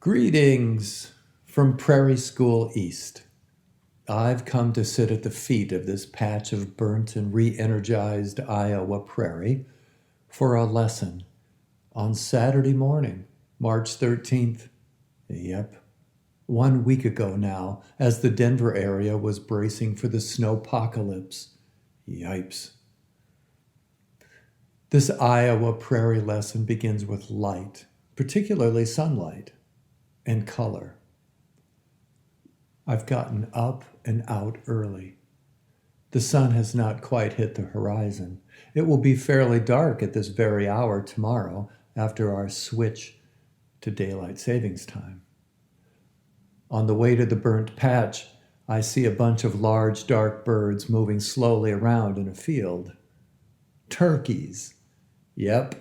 Greetings from Prairie School East. I've come to sit at the feet of this patch of burnt and re-energized Iowa prairie for a lesson on Saturday morning, March 13th. Yep, 1 week ago now, as the Denver area was bracing for the snowpocalypse. Yipes. This Iowa prairie lesson begins with light, particularly sunlight, and color. I've gotten up and out early. The sun has not quite hit the horizon. It will be fairly dark at this very hour tomorrow after our switch to daylight savings time. On the way to the burnt patch, I see a bunch of large dark birds moving slowly around in a field. Turkeys. Yep,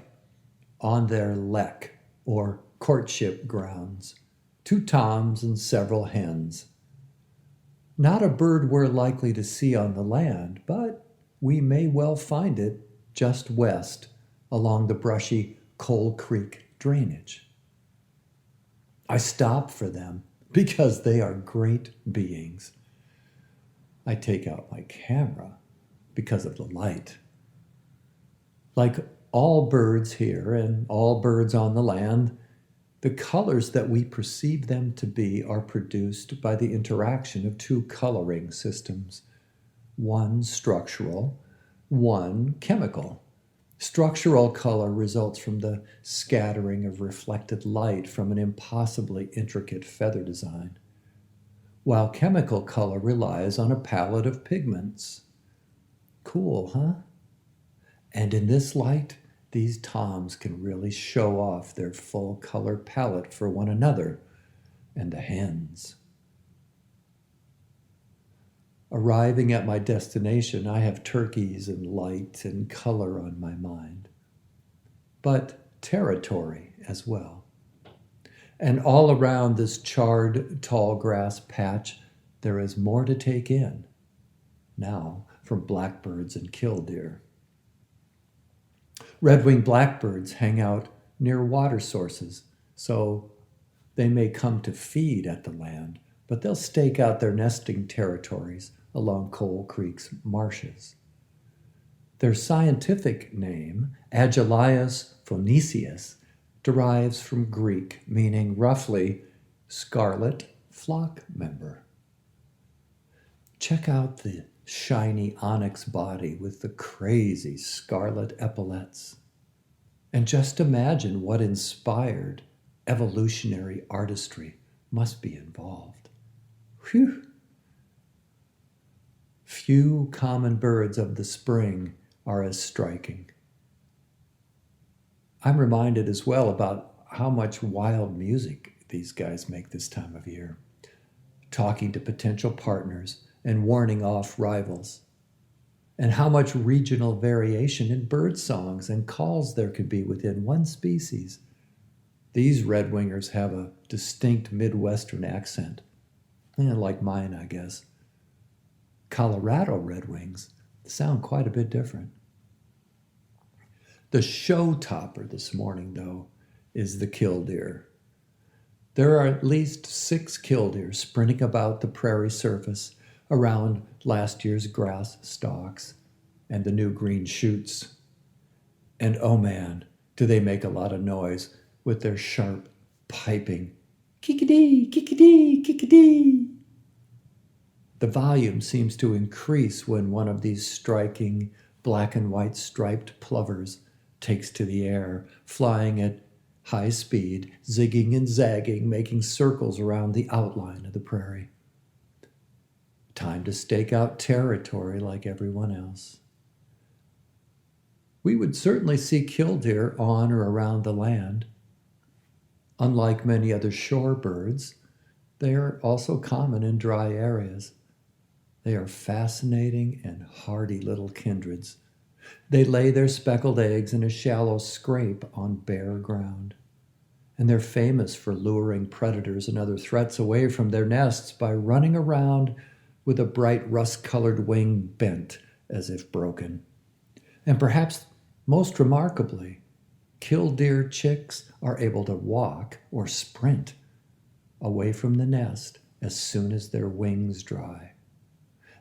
on their lek, or courtship grounds. 2 toms and several hens. Not a bird we're likely to see on the land, but we may well find it just west along the brushy Coal Creek drainage. I stop for them because they are great beings. I take out my camera because of the light. Like all birds here and all birds on the land, the colors that we perceive them to be are produced by the interaction of 2 coloring systems, one structural, one chemical. Structural color results from the scattering of reflected light from an impossibly intricate feather design, while chemical color relies on a palette of pigments. Cool, huh? And in this light, these toms can really show off their full color palette for one another and the hens. Arriving at my destination, I have turkeys and light and color on my mind, but territory as well. And all around this charred tall grass patch, there is more to take in, now from blackbirds and killdeer. Red-winged blackbirds hang out near water sources, so they may come to feed at the land, but they'll stake out their nesting territories along Coal Creek's marshes. Their scientific name, Agelaius phoeniceus, derives from Greek, meaning roughly scarlet flock member. Check out the shiny onyx body with the crazy scarlet epaulets. And just imagine what inspired evolutionary artistry must be involved. Whew. Few common birds of the spring are as striking. I'm reminded as well about how much wild music these guys make this time of year, talking to potential partners and warning off rivals, and how much regional variation in bird songs and calls there could be within one species. These red-wingers have a distinct Midwestern accent, like mine, I guess. Colorado redwings sound quite a bit different. The show topper this morning, though, is the killdeer. There are at least 6 killdeer sprinting about the prairie surface around last year's grass stalks and the new green shoots. And oh man, do they make a lot of noise with their sharp piping, kickadee, kickadee, kickadee. The volume seems to increase when one of these striking black and white striped plovers takes to the air, flying at high speed, zigging and zagging, making circles around the outline of the prairie. Time to stake out territory like everyone else. We would certainly see killdeer on or around the land. Unlike many other shore birds, they are also common in dry areas. They are fascinating and hardy little kindreds. They lay their speckled eggs in a shallow scrape on bare ground. And they're famous for luring predators and other threats away from their nests by running around with a bright rust-colored wing bent as if broken. And perhaps most remarkably, killdeer chicks are able to walk or sprint away from the nest as soon as their wings dry.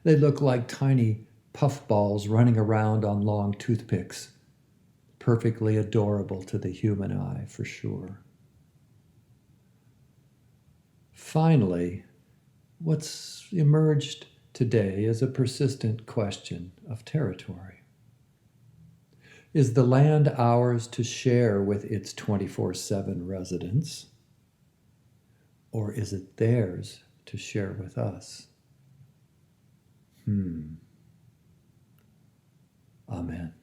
They look like tiny puffballs running around on long toothpicks. Perfectly adorable to the human eye, for sure. Finally, what's emerged today is a persistent question of territory. Is the land ours to share with its 24/7 residents, or is it theirs to share with us? Amen.